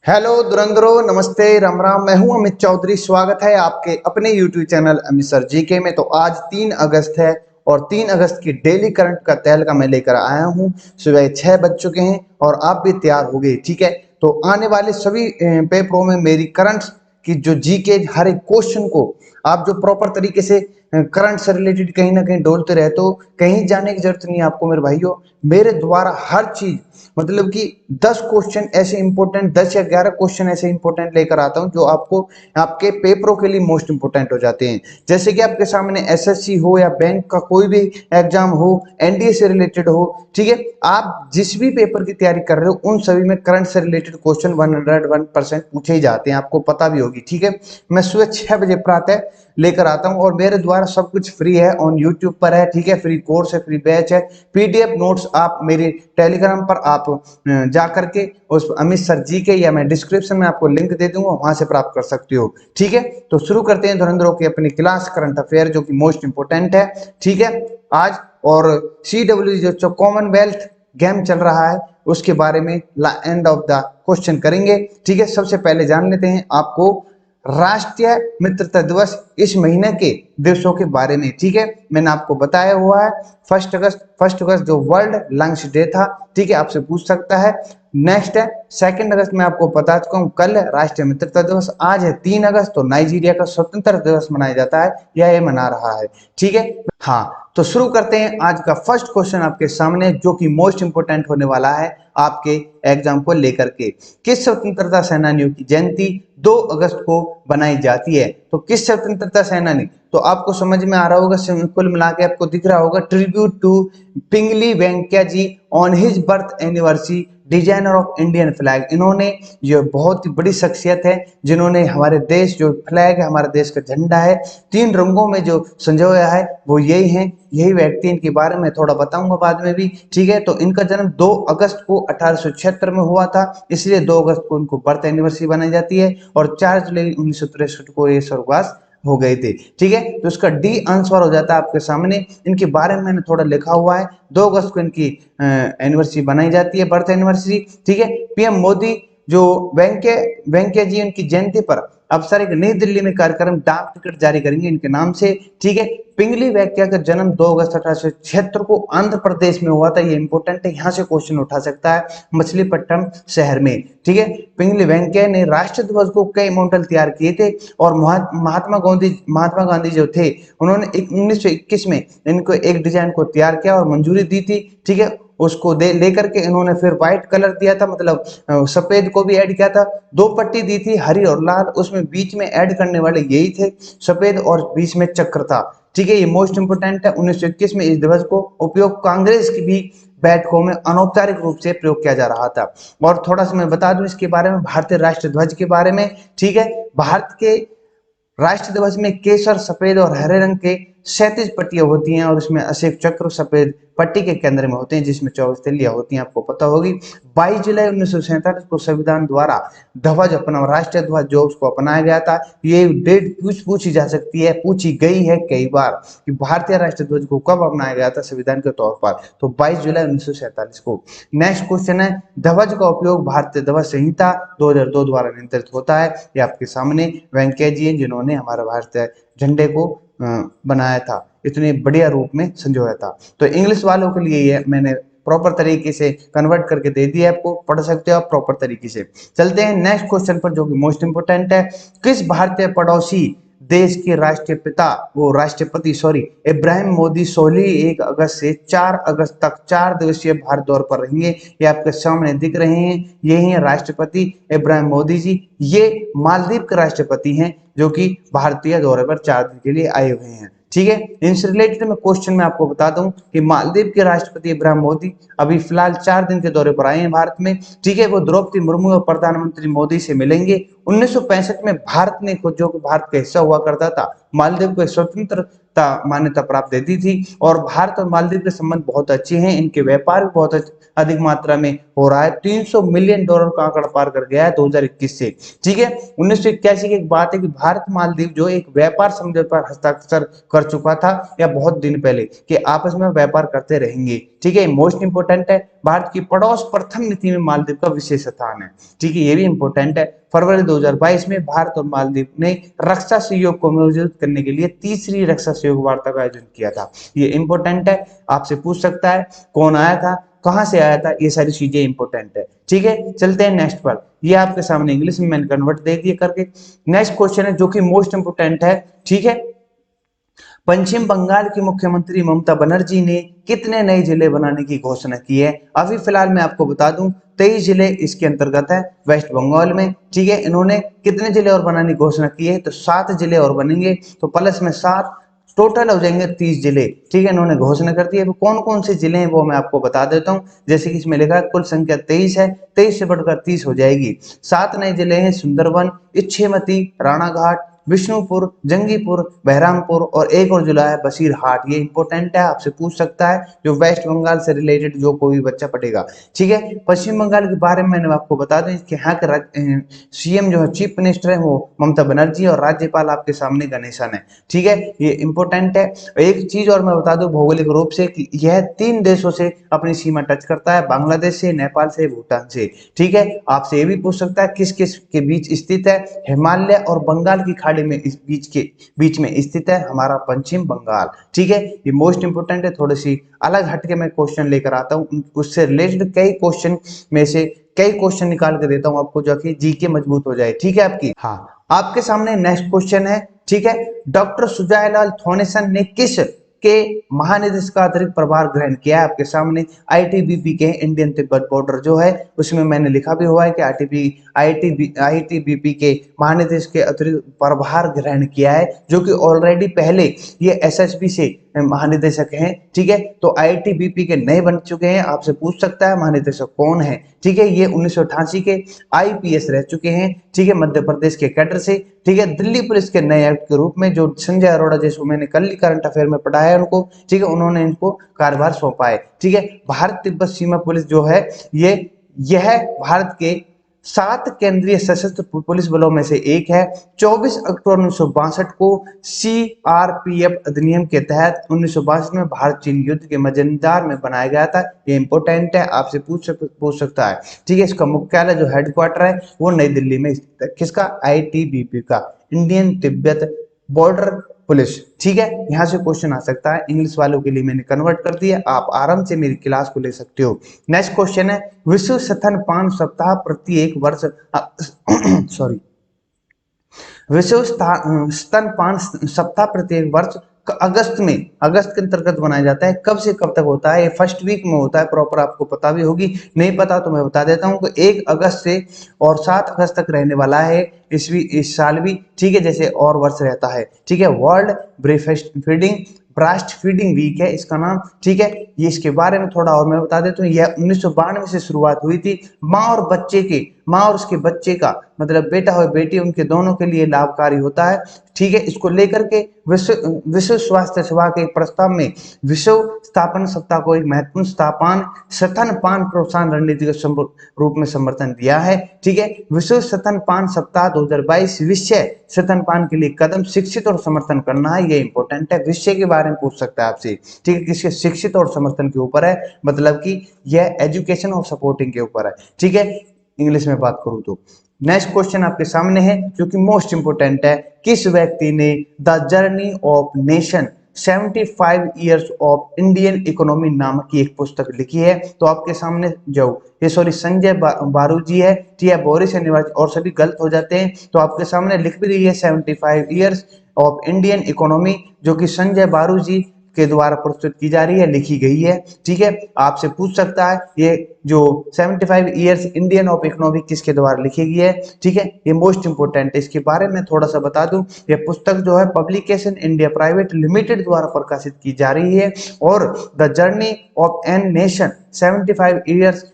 Hello दुरंधरो, नमस्ते, राम राम। मैं हूं अमित चौधरी। स्वागत है आपके अपने YouTube channel Amit sir GK में। तो आज 3 अगस्त है और 3 अगस्त की डेली करंट का तहलका मैं लेकर आया हूं। सुबह 6 बज चुके हैं और आप भी तैयार हो गए, ठीक है। तो आने वाले सभी पेपरों में मेरी करंट्स की जो जीके हर एक क्वेश्चन को आप जो प्रॉपर तरीके से करंट से रिलेटेड कहीं ना कहीं डोलते रहते हो, कहीं जाने की जरूरत नहीं है आपको मेरे भाइयों। मेरे द्वारा हर चीज मतलब कि 10 क्वेश्चन ऐसे इंपॉर्टेंट, 10 या 11 क्वेश्चन ऐसे इंपॉर्टेंट लेकर आता हूं जो आपको आपके पेपरों के लिए मोस्ट इंपॉर्टेंट हो जाते हैं। जैसे कि आपके सामने एसएससी हो या बैंक का कोई भी एग्जाम हो, एनडीए से रिलेटेड हो, ठीक है। आप जिस भी पेपर की तैयारी कर रहे हो उन सभी में करंट से रिलेटेड क्वेश्चन 101% पूछे ही जाते हैं, आपको पता भी होगी, ठीक है। मैं सुबह 6 बजे प्रातः लेकर आता हूं और मेरे द्वारा सब कुछ फ्री है, ऑन यूट्यूब पर है, ठीक है। फ्री कोर्स है, फ्री बैच है, पीडीएफ नोट्स आप मेरे टेलीग्राम पर आप जा करके उस अमित सर जी के, या मैं डिस्क्रिप्शन में आपको लिंक दे दूंगा, वहां से प्राप्त कर सकते हो, ठीक है। तो शुरू करते हैं धुरंधरों की अपनी क्लास करंट अफेयर जो कि मोस्ट इंपोर्टेंट है, ठीक है आज। और CW जो कॉमनवेल्थ गेम चल रहा है उसके बारे में एंड ऑफ द क्वेश्चन करेंगे, ठीक है। सबसे पहले जान लेते हैं आपको राष्ट्रीय मित्रता दिवस इस महीने के दिवसों के बारे में, ठीक है। मैंने आपको बताया हुआ है 1 अगस्त जो वर्ल्ड लंग्स डे था, ठीक है, आपसे पूछ सकता है। नेक्स्ट है 2 अगस्त में आपको बता चुका हूँ, कल राष्ट्रीय मित्रता दिवस। आज है 3 अगस्त, तो नाइजीरिया का स्वतंत्रता दिवस मनाया जाता है, या ये मना रहा है, ठीक है। हाँ, तो शुरू करते हैं आज का फर्स्ट क्वेश्चन आपके सामने जो कि मोस्ट इंपोर्टेंट होने वाला है आपके एग्जाम को लेकर के। किस स्वतंत्रता सेनानियों की जयंती 2 अगस्त को बनाई जाती है? तो किस स्वतंत्रता सेनानी, तो आपको समझ में आ रहा होगा, कुल मिला के आपको दिख रहा होगा, tribute to Pingali Venkayya ji on his birth anniversary, designer of Indian flag. इन्होंने, ये बहुत ही बड़ी शख्सियत है जिन्होंने हमारे देश जो फ्लैग है, हमारे देश का झंडा है, 3 रंगों में जो संजोया है वो यही है, यही व्यक्ति। इनके बारे में थोड़ा बताऊंगा बाद में भी, ठीक है। तो इनका जन्म 2 अगस्त को 1876 में हुआ था, इसलिए 2 अगस्त को उनको बर्थ एनिवर्सरी बनाई जाती है। और 4 जुलाई 1963 को ये स्वर्गवास हो गए थे, ठीक है। तो इसका डी आंसर हो जाता है आपके सामने। इनके बारे में मैंने थोड़ा लिखा हुआ है, 2 अगस्त को इनकी एनिवर्सरी बनाई जाती है, बर्थ एनिवर्सरी, ठीक है। पीएम मोदी जो वेंकैया जी उनकी जयंती पर अफसर एक नई दिल्ली में कार्यक्रम डाक टिकट जारी करेंगे इनके नाम से, ठीक है। पिंगली वेंकैया का जन्म 2 अगस्त 1876 को आंध्र प्रदेश में हुआ था, ये इंपॉर्टेंट है, यहाँ से क्वेश्चन उठा सकता है, मछलीपट्टनम शहर में, ठीक है। पिंगली वेंकैया ने राष्ट्र ध्वज को कई मॉडल तैयार किए थे और महात्मा गांधी जो थे उन्होंने 1921 में इनको एक डिजाइन को तैयार किया और मंजूरी दी थी, ठीक है। उसको दे लेकर के इन्होंने फिर व्हाइट कलर दिया था, मतलब सफेद को भी ऐड किया था, 2 पट्टी दी थी, हरी और लाल, उसमें बीच में ऐड करने वाले यही थे, सफेद, और बीच में चक्र था, ठीक है। ये मोस्ट इंपोर्टेंट है। 1921 में इस ध्वज को उपयोग कांग्रेस की भी बैठकों में अनौपचारिक रूप से प्रयोग किया जा रहा था। और थोड़ा सा मैं बता दूं इसके बारे में, भारतीय राष्ट्रीय ध्वज के बारे में, ठीक है। भारत के राष्ट्र ध्वज में केसर, सफेद और हरे रंग के 37 पट्टियां होती हैं और इसमें अशोक चक्र सफेद पट्टी के केंद्र में होते हैं, जिसमें 24 तिल्लियां होती हैं, आपको पता होगी। 22 जुलाई 1947 को संविधान द्वारा ध्वज अपना राष्ट्रीय ध्वज जो उसको अपनाया गया था। ये डेट पूछी जा सकती है, पूछी गई है कई बार कि भारतीय राष्ट्रीय ध्वज को कब अपनाया गया था संविधान के तौर पर, तो 22 जुलाई 1947 को। नेक्स्ट क्वेश्चन है, ध्वज का उपयोग भारतीय ध्वज संहिता 2002 द्वारा नियंत्रित होता है। ये आपके सामने वेंकैया जी हैं जिन्होंने हमारे भारतीय झंडे को बनाया था, इतने बढ़िया रूप में संजोया था। तो इंग्लिश वालों के लिए ये मैंने प्रॉपर तरीके से कन्वर्ट करके दे दिया, आपको पढ़ सकते हो आप प्रॉपर तरीके से। चलते हैं नेक्स्ट क्वेश्चन पर जो कि मोस्ट इंपोर्टेंट है। किस भारतीय पड़ोसी देश के राष्ट्रपति इब्राहिम मोदी 1 अगस्त से 4 अगस्त तक 4 दिवसीय भारत दौरे पर रहेंगे? ये आपके सामने दिख रहे हैं, यही है राष्ट्रपति इब्राहिम मोदी जी। ये मालदीव के राष्ट्रपति हैं जो कि भारतीय दौरे पर 4 दिन के लिए आए हुए हैं, ठीक है। इनसे रिलेटेड मैं क्वेश्चन में आपको बता दूं कि मालदीव के राष्ट्रपति इब्राहिम मोदी अभी फिलहाल 4 दिन के दौरे पर आए हैं भारत में, ठीक है। वो द्रौपदी मुर्मू और प्रधानमंत्री मोदी से मिलेंगे। 1965 में भारत ने खुद, जो भारत का हिस्सा हुआ करता था, मालदीव को स्वतंत्र मान्यता प्राप्त देती थी। और भारत और मालदीव के संबंध बहुत अच्छे हैं, इनके व्यापार भी बहुत अधिक मात्रा में हो रहा है। 300 मिलियन डॉलर का आंकड़ा पार कर गया है 2021 से। ठीक है, 1981 की एक बात है कि भारत मालदीव जो एक व्यापार समझौते पर हस्ताक्षर कर चुका था, या बहुत दिन पहले, कि आपस में व्यापार करते रहेंगे। ठीक है, मोस्ट इंपोर्टेंट है। भारत की पड़ोस प्रथम नीति में मालदीव का विशेष स्थान है। ठीक है, ये भी इंपोर्टेंट है। फरवरी 2022 में भारत और मालदीव ने रक्षा सहयोग को मजबूत करने के लिए तीसरी रक्षा सहयोग वार्ता का आयोजन किया था। ये इंपोर्टेंट है, आपसे पूछ सकता है कौन आया था, कहां से आया था, ये सारी चीजें इंपोर्टेंट है। ठीक है, चलते हैं नेक्स्ट पर। ये आपके सामने इंग्लिश में मैंने कन्वर्ट दे दिए करके। नेक्स्ट क्वेश्चन है जो कि मोस्ट इंपोर्टेंट है। ठीक है, पश्चिम बंगाल की मुख्यमंत्री ममता बनर्जी ने कितने नए जिले बनाने की घोषणा की है? अभी फिलहाल मैं आपको बता दूं 23 जिले इसके अंतर्गत है वेस्ट बंगाल में। ठीक है, इन्होंने कितने जिले और बनाने की घोषणा की है? तो 7 जिले और बनेंगे, तो प्लस में 7 टोटल हो जाएंगे 30 जिले। ठीक है, इन्होंने घोषणा कर दी है। कौन कौन से जिले हैं वो मैं आपको बता देता हूँ। जैसे कि इसमें लिखा है कुल संख्या 23 है, 23 से बढ़कर 30 हो जाएगी। 7 नए जिले हैं सुंदरवन, इच्छेमती, राणाघाट, विष्णुपुर, जंगीपुर, बहरामपुर और एक और जिला है बसीरहाट। ये इंपॉर्टेंट है, आपसे पूछ सकता है जो वेस्ट बंगाल से रिलेटेड जो कोई भी बच्चा पढ़ेगा। ठीक है, पश्चिम बंगाल के बारे में मैंने आपको बता दें कि यहाँ के सीएम जो है, चीफ मिनिस्टर है वो ममता बनर्जी, और राज्यपाल आपके सामने गणेशन है। ठीक है, ये इंपॉर्टेंट है। एक चीज और मैं बता दूं भौगोलिक रूप से कि यह 3 देशों से अपनी सीमा टच करता है, बांग्लादेश से, नेपाल से, भूटान से। ठीक है, आपसे ये भी पूछ सकता है किस किस के बीच स्थित है? हिमालय और बंगाल की खाड़ी में इस बीच में स्थित है हमारा पश्चिम बंगाल। ठीक है, ये मोस्ट इंपोर्टेंट है। थोड़ी सी अलग हटके मैं क्वेश्चन लेकर आता हूँ, उससे रिलेटेड कई क्वेश्चन में से कई क्वेश्चन निकाल के देता हूं आपको, जो कि जीके मजबूत हो जाए। ठीक है आपकी। हाँ, आपके सामने नेक्स्ट क्वेश्चन है। ठीक है, डॉक्टर सुजायलाल थोनेसन ने किस के महानिदेशक का अतिरिक्त प्रभार ग्रहण किया है? आपके सामने आईटीबीपी के इंडियन तिब्बत बॉर्डर जो है उसमें मैंने लिखा भी हुआ है कि आईटीबीपी के महानिदेशक के अतिरिक्त प्रभार ग्रहण किया है, जो कि ऑलरेडी पहले ये एसएसबी से महानिदेशक हैं। ठीक है, तो आईटीबीपी के नए बन चुके हैं। आपसे पूछ सकता है महानिदेशक कौन है? ठीक है, ये 1988 के आईपीएस रह चुके हैं। ठीक है, मध्य प्रदेश के कैडर से। ठीक है, दिल्ली पुलिस के नए एक्ट के रूप में जो संजय अरोड़ा, जैसे मैंने कल करंट अफेयर में पढ़ा है उनको, ठीक है, उन्होंने इनको कार्यभार सौंपा है। ठीक है, भारत तिब्बत सीमा पुलिस जो है यह भारत के 7 केंद्रीय सशस्त्र पुलिस बलों में से एक है। 24 अक्टूबर 1962 को सीआरपीएफ अधिनियम के तहत 1962 में भारत चीन युद्ध के मद्देनजर में बनाया गया था। ये इंपॉर्टेंट है, आपसे पूछ सकता है। ठीक है, इसका मुख्यालय जो हेडक्वार्टर है वो नई दिल्ली में स्थित है। किसका? आईटीबीपी का, इंडियन तिब्बत बॉर्डर पुलिस। ठीक है, यहां से क्वेश्चन आ सकता है। इंग्लिश वालों के लिए मैंने कन्वर्ट कर दिया, आप आराम से मेरी क्लास को ले सकते हो। नेक्स्ट क्वेश्चन है, विश्व स्तनपान सप्ताह प्रति एक वर्ष सॉरी विश्व स्तनपान सप्ताह प्रत्येक वर्ष अगस्त के अंतर्गत बनाया जाता है। कब से कब तक होता है? ये फर्स्ट वीक में होता है, प्रॉपर आपको पता भी होगी। नहीं पता तो मैं बता देता हूँ कि 1 अगस्त से और 7 अगस्त तक रहने वाला है इस साल भी। ठीक है, जैसे और वर्ष रहता है। ठीक है, वर्ल्ड ब्रेस्ट फीडिंग वीक है इसका नाम। ठीक है, ये इसके बारे में थोड़ा और मैं बता देता हूँ। यह 1992 से शुरुआत हुई थी। माँ और उसके बच्चे का मतलब बेटा हो बेटी, उनके दोनों के लिए लाभकारी होता है। ठीक है, इसको लेकर के विश्व स्वास्थ्य सेवा के एक प्रस्ताव में विश्व स्थापना सप्ताह को एक महत्वपूर्ण स्तनपान प्रोत्साहन रणनीति के रूप में समर्थन दिया है। ठीक है, विश्व स्तनपान सप्ताह 2022 विषय स्तनपान के लिए कदम शिक्षित और समर्थन करना है। ये इंपॉर्टेंट है, विषय के बारे में पूछ सकता है आपसे। ठीक है, किसके? शिक्षित और समर्थन के ऊपर है, मतलब कि यह एजुकेशन और सपोर्टिंग के ऊपर है। ठीक है, इंग्लिश में बात करूं तो नेक्स्ट क्वेश्चन आपके सामने है जो कि मोस्ट इंपोर्टेंट है। किस व्यक्ति ने the journey of nation 75 years of Indian economy नामक की एक पुस्तक लिखी है? तो आपके सामने जो ये संजय बारू जी है, ठीक है, बोरिस निवासी, और सभी गलत हो जाते हैं। तो आपके सामने लिख भी रही है 75 ईयर्स ऑफ इंडियन इकोनॉमी, जो कि संजय बारू जी के द्वारा प्रस्तुत की जा रही है, लिखी गई है। ठीक है, आपसे पूछ सकता है ये जो 75 ईयर्स इंडियन ऑफ इकोनॉमी किसके द्वारा लिखी गई है? ठीक है, ये मोस्ट इंपोर्टेंट है। इसके बारे में थोड़ा सा बता दूं, ये पुस्तक जो है पब्लिकेशन इंडिया प्राइवेट लिमिटेड द्वारा प्रकाशित की जा रही है। और the journey of an nation 75 years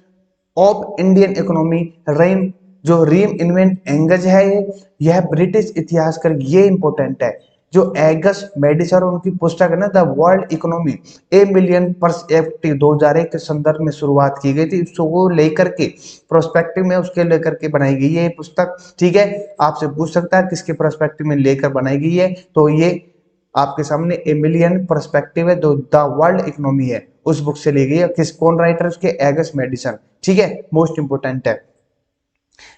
of Indian economy रीम इन्वेंट एंगज है, यह ब्रिटिश इतिहासकार, ये इंपॉर्टेंट है। जो एगस मेडिसन उनकी पुस्तक है ना the world economy a million perspective 2001 के संदर्भ में शुरुआत की गई थी, उसको लेकर के प्रोस्पेक्टिव में उसके लेकर के बनाई गई है ये पुस्तक। ठीक है, आपसे पूछ सकता है किसके प्रोस्पेक्टिव में लेकर बनाई गई है, तो ये आपके सामने ए मिलियन पर्सपेक्टिव है, जो द वर्ल्ड इकोनॉमी है उस बुक से ली गई है। किस कौन राइटर उसके, एगस मेडिसन। ठीक है, मोस्ट इंपोर्टेंट है।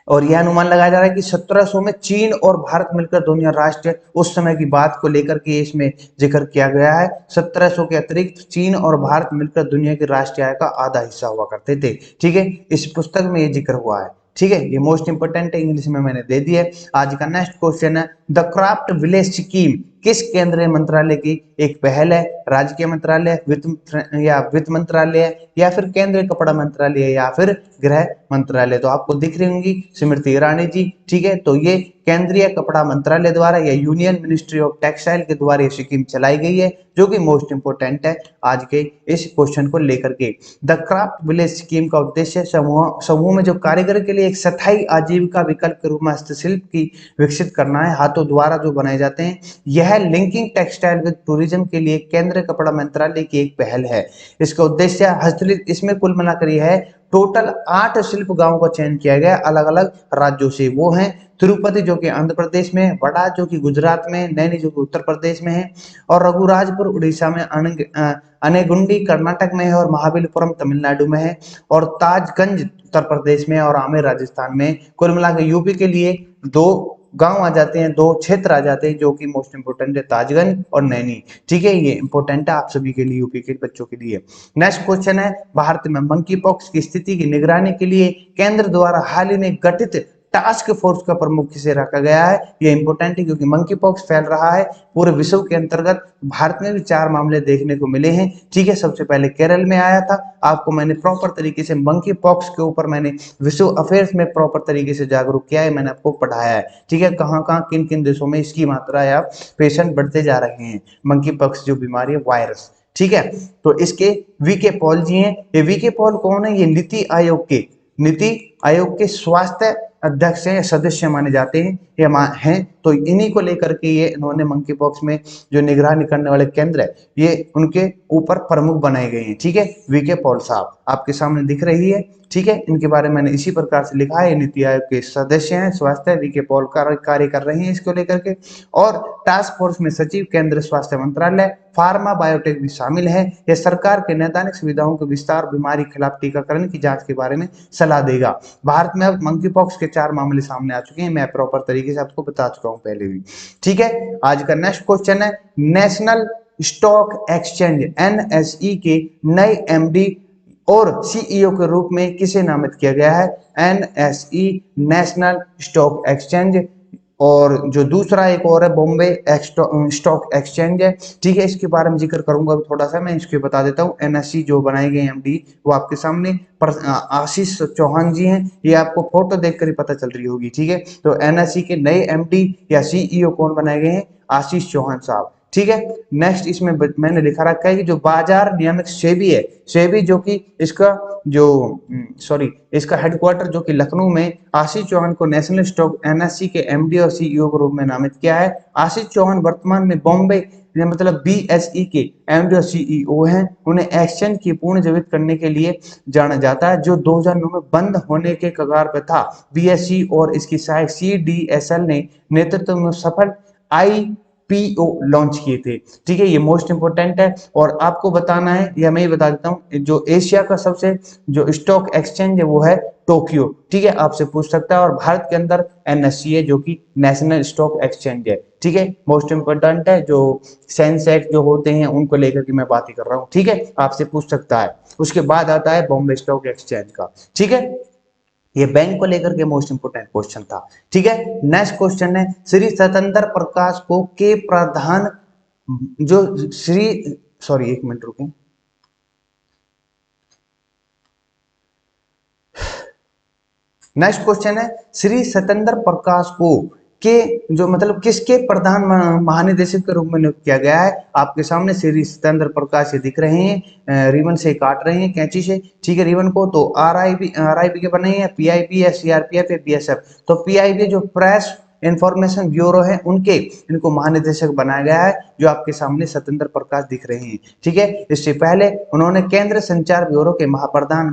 और यह अनुमान लगाया जा रहा है कि 1700 में चीन और भारत मिलकर दुनिया राष्ट्र, उस समय की बात को लेकर के इसमें जिक्र किया गया है। 1700 के अतिरिक्त चीन और भारत मिलकर दुनिया की राष्ट्रीय आय का आधा हिस्सा हुआ करते थे। ठीक है, इस पुस्तक में ये जिक्र हुआ है। ठीक है, ये मोस्ट इंपोर्टेंट है, इंग्लिश में मैंने दे दिया है। आज का नेक्स्ट क्वेश्चन है द क्राफ्ट विलेज स्कीम किस केंद्रीय मंत्रालय की एक पहल है? राजकीय मंत्रालय, वित्त मंत्रालय, या फिर केंद्रीय कपड़ा मंत्रालय, या फिर गृह मंत्रालय। तो आपको दिख रही होंगी स्मृति ईरानी जी। ठीक है, तो ये केंद्रीय कपड़ा मंत्रालय द्वारा या यूनियन मिनिस्ट्री ऑफ टेक्सटाइल के द्वारा ये स्कीम चलाई गई है, जो कि मोस्ट इंपोर्टेंट है आज के इस क्वेश्चन को लेकर के। द क्राफ्ट विलेज स्कीम का उद्देश्य समूह में जो कारीगर के लिए एक स्थायी आजीविका विकल्प के रूप में हस्तशिल्प की विकसित करना है, हाथों द्वारा जो बनाए जाते हैं। यह लिंकिंग टेक्सटाइल विद टूरिज्म के लिए केंद्रीय कपड़ा मंत्रालय की एक पहल है। इसका उद्देश्य हस्तशिल्प, इसमें कुल मिलाकर यह है टोटल 8 शिल्प गांवों का चयन किया गया अलग अलग राज्यों से। वो हैं तिरुपति जो कि आंध्र प्रदेश में, वडा जो कि गुजरात में, नैनी जो कि उत्तर प्रदेश में है, और रघुराजपुर उड़ीसा में, अनेगुंडी कर्नाटक में है, और महाबलीपुरम तमिलनाडु में है, और ताजगंज उत्तर प्रदेश में, और आमेर राजस्थान में। कुल मिलाकर यूपी के लिए 2 गांव आ जाते हैं, 2 क्षेत्र आ जाते हैं, जो कि मोस्ट इंपोर्टेंट है ताजगंज और नैनी। ठीक है, ये इंपोर्टेंट है आप सभी के लिए, यूपी के बच्चों के लिए। नेक्स्ट क्वेश्चन है भारत में मंकी पॉक्स की स्थिति की निगरानी के लिए केंद्र द्वारा हाल ही में गठित टास्क फोर्स का प्रमुख किसे रखा गया है? ये इंपोर्टेंट है क्योंकि मंकी पॉक्स फैल रहा है पूरे विश्व के अंतर्गत। भारत में भी 4 मामले देखने को मिले हैं। ठीक है, सबसे पहले केरल में आया था। आपको मैंने प्रॉपर तरीके से मंकी पॉक्स के ऊपर मैंने विश्व अफेयर्स में प्रॉपर तरीके से जागरूक किया है, मैंने आपको पढ़ाया है। ठीक है, कहाँ कहाँ किन किन देशों में इसकी मात्रा या पेशेंट बढ़ते जा रहे हैं, मंकी पॉक्स जो बीमारी है, वायरस। ठीक है, तो इसके वीके पॉल जी हैं। ये वीके पॉल कौन है? ये नीति आयोग के स्वास्थ्य अध्यक्ष हैं, सदस्य माने जाते हैं, ये हैं। तो इन्हीं को लेकर के ये इन्होंने मंकी पॉक्स में जो निगरानी करने वाले केंद्र है, ये उनके ऊपर प्रमुख बनाए गए हैं। ठीक है, वीके पॉल साहब आपके सामने दिख रही है। ठीक है, इनके बारे में मैंने इसी प्रकार से लिखा है, नीति आयोग के सदस्य हैं, स्वास्थ्य वीके पॉल कार्य कर रहे हैं इसको लेकर के। और टास्क फोर्स में सचिव केंद्रीय स्वास्थ्य मंत्रालय, फार्मा बायोटेक भी शामिल है। यह सरकार के नैदानिक सुविधाओं के विस्तार, बीमारी खिलाफ टीकाकरण की जांच के बारे में सलाह देगा। भारत में अब मंकी पॉक्स के 4 मामले सामने आ चुके हैं, मैं प्रॉपर तरीके से आपको बता चुका हूं पहले भी। ठीक है, आज का नेक्स्ट क्वेश्चन है नेशनल स्टॉक एक्सचेंज एनएसई के नए एमडी और सीईओ के रूप में किसे नामित किया गया है? एनएसई नेशनल स्टॉक एक्सचेंज, और जो दूसरा एक और है बॉम्बे स्टॉक एक्सचेंज है। ठीक है, इसके बारे में जिक्र करूंगा थोड़ा सा, मैं इसके बता देता हूँ। एनएससी जो बनाए गए एमडी वो आपके सामने आशीष चौहान जी हैं, ये आपको फोटो देखकर ही पता चल रही होगी। ठीक है, तो एनएससी के नए एमडी या सीईओ कौन बनाए गए हैं? आशीष चौहान साहब। ठीक है, नेक्स्ट इसमें मैंने लिखा रखा है कि जो बाजार नियामक सेबी है, सेबी जो कि इसका हेडक्वार्टर जो कि लखनऊ में, आशीष चौहान को नेशनल स्टॉक एनएससी के एमडी और सीईओ के रूप में नामित किया है। आशीष चौहान वर्तमान में बॉम्बे मतलब बीएसई के एमडी और सीईओ हैं। उन्हें एक्सचेंज की पूर्ण जीवित करने के लिए जाना जाता है, जो 2009 में बंद होने के कगार पर था। बीएसई और इसकी सहायक सीडीएसएल ने नेतृत्व में सफल आईपीओ लॉन्च किए थे। ठीक है, ये मोस्ट इंपोर्टेंट है। और आपको बताना है, या मैं ही बता देता हूँ, जो एशिया का सबसे जो स्टॉक एक्सचेंज है वो है टोक्यो। ठीक है, आपसे पूछ सकता है। और भारत के अंदर एनएससी है जो कि नेशनल स्टॉक एक्सचेंज है। ठीक है, मोस्ट इंपोर्टेंट है। जो सेंसेक्स जो होते हैं उनको लेकर के मैं बात ही कर रहा हूँ। ठीक है, आपसे पूछ सकता है। उसके बाद आता है बॉम्बे स्टॉक एक्सचेंज का। ठीक है, ये बैंक को लेकर के मोस्ट इंपोर्टेंट क्वेश्चन था। ठीक है, नेक्स्ट क्वेश्चन है श्री सत्येंद्र प्रकाश को के प्रधान जो श्री सॉरी एक मिनट रुकें। नेक्स्ट क्वेश्चन है श्री सत्येंद्र प्रकाश को के जो मतलब किसके प्रधान महानिदेशक के रूप में नियुक्त किया गया है? आपके सामने श्री सत्येंद्र प्रकाश ये दिख रहे हैं, रिबन से काट रहे हैं कैंची से। ठीक है, रिबन को। तो आरआईबी के बने हैं, पीआईबी है, सीआरपीएफ है, बीएसएफ। तो पीआईबी जो प्रेस इंफॉर्मेशन ब्यूरो है उनके इनको महानिदेशक बनाया गया है, जो आपके सामने सत्येंद्र प्रकाश दिख रहे हैं। ठीक है, इससे पहले उन्होंने केंद्र संचार ब्यूरो के महाप्रधान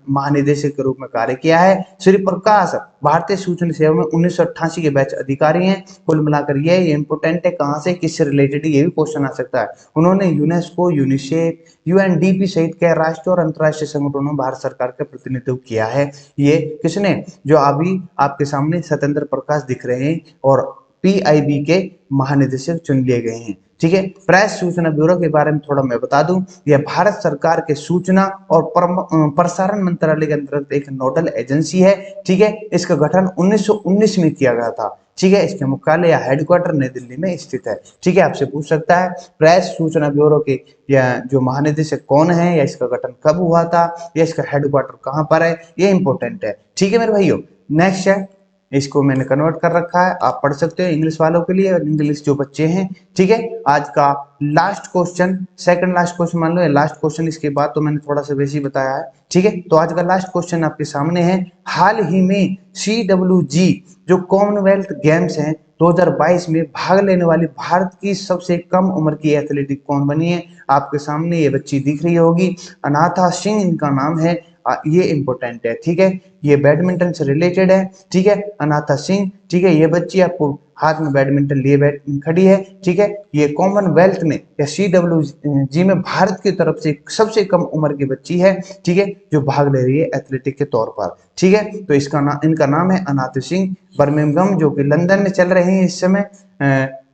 महानिदेशक के रूप में कार्य किया है। श्री प्रकाश भारतीय सूचना सेवा में 1988 के बैच अधिकारी हैं। कुल मिलाकर ये इंपोर्टेंट है, कहाँ से किससे रिलेटेड ये भी क्वेश्चन आ सकता है। उन्होंने यूनेस्को, यूनिसेफ, यूएनडीपी सहित कई राष्ट्रीय और अंतर्राष्ट्रीय संगठनों में भारत सरकार का प्रतिनिधित्व किया है। ये किसने, जो अभी आपके सामने सत्येंद्र प्रकाश दिख रहे हैं और पीआईबी के महानिदेशक चुन लिए गए हैं। ठीक है, प्रेस सूचना ब्यूरो के बारे में थोड़ा मैं बता दूं, यह भारत सरकार के सूचना और प्रसारण मंत्रालय के अंतर्गत एक नोडल एजेंसी है। ठीक है, इसका गठन 1919 में किया गया था। ठीक है, इसके मुख्यालय या हेडक्वार्टर नई दिल्ली में स्थित है। ठीक है, आपसे पूछ सकता है प्रेस सूचना ब्यूरो के या जो महानिदेशक कौन है, या इसका गठन कब हुआ था, या इसका हेडक्वार्टर कहाँ पर है, ये इंपॉर्टेंट है। ठीक है मेरे भाइयों, नेक्स्ट है, इसको मैंने कन्वर्ट कर रखा है, आप पढ़ सकते हो इंग्लिश वालों के लिए और इंग्लिश जो बच्चे हैं। ठीक है, आज का last question, second last question मान लो, लास्ट क्वेश्चन, इसके बाद तो मैंने थोड़ा सा वैसे ही बताया है। ठीक है, तो आज का लास्ट क्वेश्चन आपके सामने है, हाल ही में CWG जो कॉमनवेल्थ गेम्स हैं 2022 में भाग लेने वाली भारत की सबसे कम उम्र की एथलेटिक कौन बनी है। आपके सामने ये बच्ची दिख रही होगी, अनाथा सिंह इनका नाम है। ये इंपॉर्टेंट है। ठीक है, ये बैडमिंटन से रिलेटेड है। ठीक है, अनाथा सिंह। ठीक है, ये बच्ची आपको हाथ में बैडमिंटन लिए खड़ी है। ठीक है, ये कॉमनवेल्थ में या CWG में भारत की तरफ से सबसे कम उम्र की बच्ची है। ठीक है, जो भाग ले रही है एथलेटिक के तौर पर। ठीक है, तो इनका नाम है अनाथा सिंह, बर्मिंघम जो कि लंदन में चल रहे हैं इस समय।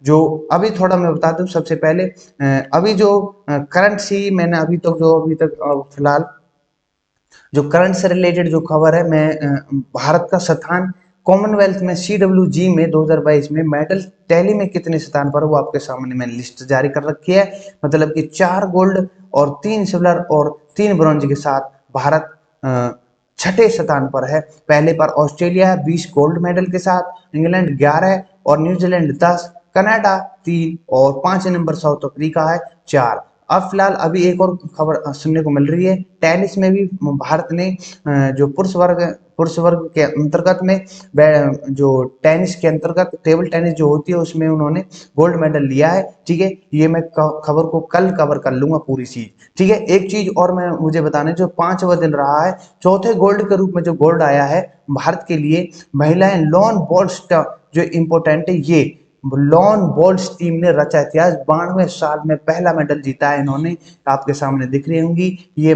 जो अभी थोड़ा मैं बता दूं सबसे पहले, अभी जो करंट सी मैंने अभी तक फिलहाल जो करंट से रिलेटेड जो खबर है, मैं भारत का स्थान कॉमनवेल्थ में CWG में 2022 में मेडल टैली में कितने स्थान पर, वो आपके सामने मैंने लिस्ट जारी कर रखी है। मतलब कि 4 गोल्ड और 3 सिल्वर और 3 ब्रॉन्ज के साथ भारत छठे स्थान पर है। पहले पर ऑस्ट्रेलिया है 20 गोल्ड मेडल के साथ, इंग्लैंड 11 और न्यूजीलैंड 10, कनाडा 3 और 5 नंबर साउथ अफ्रीका है 4। अब फिलहाल अभी एक और खबर सुनने को मिल रही है, टेनिस में भी भारत ने जो पुरुष वर्ग के अंतर्गत में जो टेनिस के अंतर्गत टेबल टेनिस जो होती है उसमें उन्होंने गोल्ड मेडल लिया है। ठीक है, ये मैं खबर को कल कवर कर लूंगा पूरी चीज। ठीक है, एक चीज और मैं मुझे बताने, जो 5वां दिन रहा है, चौथे गोल्ड के रूप में जो गोल्ड आया है भारत के लिए, महिलाएं लॉन बॉल्स जो इम्पोर्टेंट है, ये लॉन बॉल्स टीम ने रचा इतिहास। 92 साल में पहला मेडल जीता है इन्होंने, आपके सामने दिख रही होंगी। ये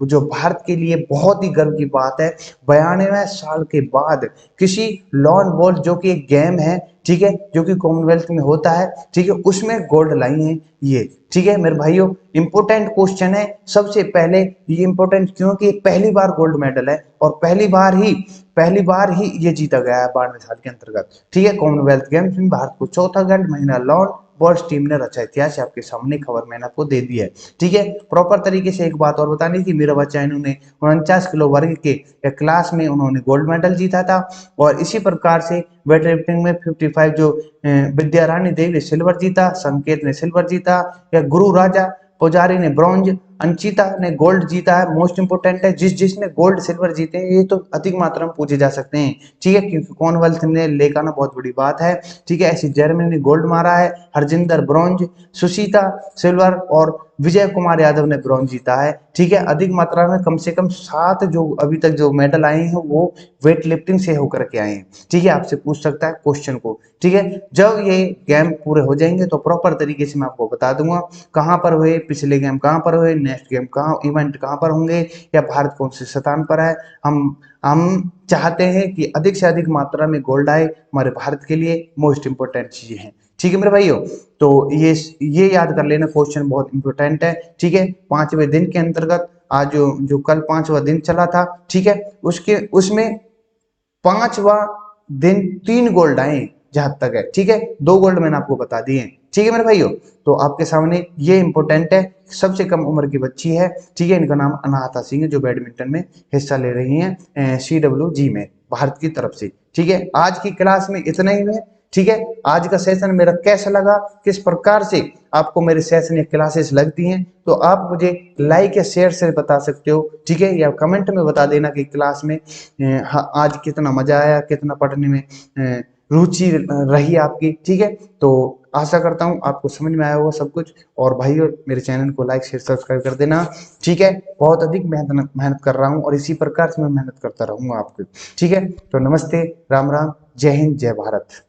जो भारत के लिए बहुत ही गर्व की बात है, 92 साल के बाद किसी लॉन बॉल जो कि एक गेम है, ठीक है, जो कि कॉमनवेल्थ में होता है, ठीक है, उसमें गोल्ड लाई है ये। ठीक है मेरे भाइयों, इंपोर्टेंट क्वेश्चन है। सबसे पहले ये इंपोर्टेंट क्योंकि पहली बार गोल्ड मेडल है और पहली बार ही ये जीता गया है 92 साल के अंतर्गत। ठीक है, कॉमनवेल्थ गेम्स में भारत को चौथा गोल्ड, महिला लॉन बॉल्स टीम ने रचा इतिहास। आपके सामने खबर मैंने आपको दे दी है। ठीक है, प्रॉपर तरीके से एक बात और बतानी थी, मेरा बच्चा इन्होंने 49 किलो वर्ग के क्लास में उन्होंने गोल्ड मेडल जीता था। और इसी प्रकार से वेट लिफ्टिंग में 55 जो विद्या रानी देवी ने सिल्वर जीता, संकेत ने सिल्वर जीता, या गुरु राजा पुजारी ने ब्रॉन्ज, अंचिता ने गोल्ड जीता है। मोस्ट इंपोर्टेंट है, जिसने गोल्ड सिल्वर जीते हैं ये तो अधिक मात्रा में पूछे जा सकते हैं। ठीक है, क्योंकि कॉमनवेल्थ ने लेकर आना बहुत बड़ी बात है। ठीक है, ऐसी जर्मनी ने गोल्ड मारा है, हरजिंदर ब्रॉन्ज, सुशीता सिल्वर और विजय कुमार यादव ने ब्रॉन्ज जीता है। ठीक है, अधिक मात्रा में कम से कम 7 जो अभी तक जो मेडल आए हैं वो वेट लिफ्टिंग से होकर के आए हैं। ठीक है, आपसे पूछ सकता है क्वेश्चन को। ठीक है, जब ये गेम पूरे हो जाएंगे तो प्रॉपर तरीके से मैं आपको बता दूंगा कहां पर हुए, पिछले गेम कहां पर हुए, नेक्स्ट गेम कहां, इवेंट कहां पर होंगे, या भारत कौन से स्थान पर है। हम चाहते हैं कि अधिक से अधिक मात्रा में गोल्ड आए, हमारे भारत के लिए मोस्ट इंपोर्टेंट चीजें हैं। ठीक है मेरे भाइयों, तो ये याद कर लेना, क्वेश्चन बहुत इंपोर्टेंट है। ठीक है, 5वें दिन के अंतर्गत आज जो कल 5वां दिन चला था, ठीक है, उसमें 5वां दिन 3 गोल्ड आए जहां तक है। ठीक है, 2 गोल्ड मैंने आपको बता दिए। ठीक है मेरे भाइयों, तो आपके सामने ये इंपॉर्टेंट है, सबसे कम उम्र की बच्ची है। ठीक है, इनका नाम अनाहता सिंह है, जो बैडमिंटन में हिस्सा ले रही हैं CWG में भारत की तरफ से। ठीक है, आज की क्लास में इतना ही है। ठीक है, आज का सेशन मेरा कैसा लगा, किस प्रकार से आपको मेरे सेशन या क्लासेस लगती हैं, तो आप मुझे लाइक या शेयर से बता सकते हो। ठीक है, या कमेंट में बता देना कि क्लास में आज कितना मजा आया, कितना पढ़ने में रुचि रही आपकी, ठीक है। तो आशा करता हूँ आपको समझ में आया होगा सब कुछ। और भाई मेरे चैनल को लाइक शेयर सब्सक्राइब कर देना, ठीक है। बहुत अधिक मेहनत मेहनत कर रहा हूँ और इसी प्रकार से मैं मेहनत करता रहूंगा आपको, ठीक है। तो नमस्ते, राम राम, जय हिंद, जय भारत।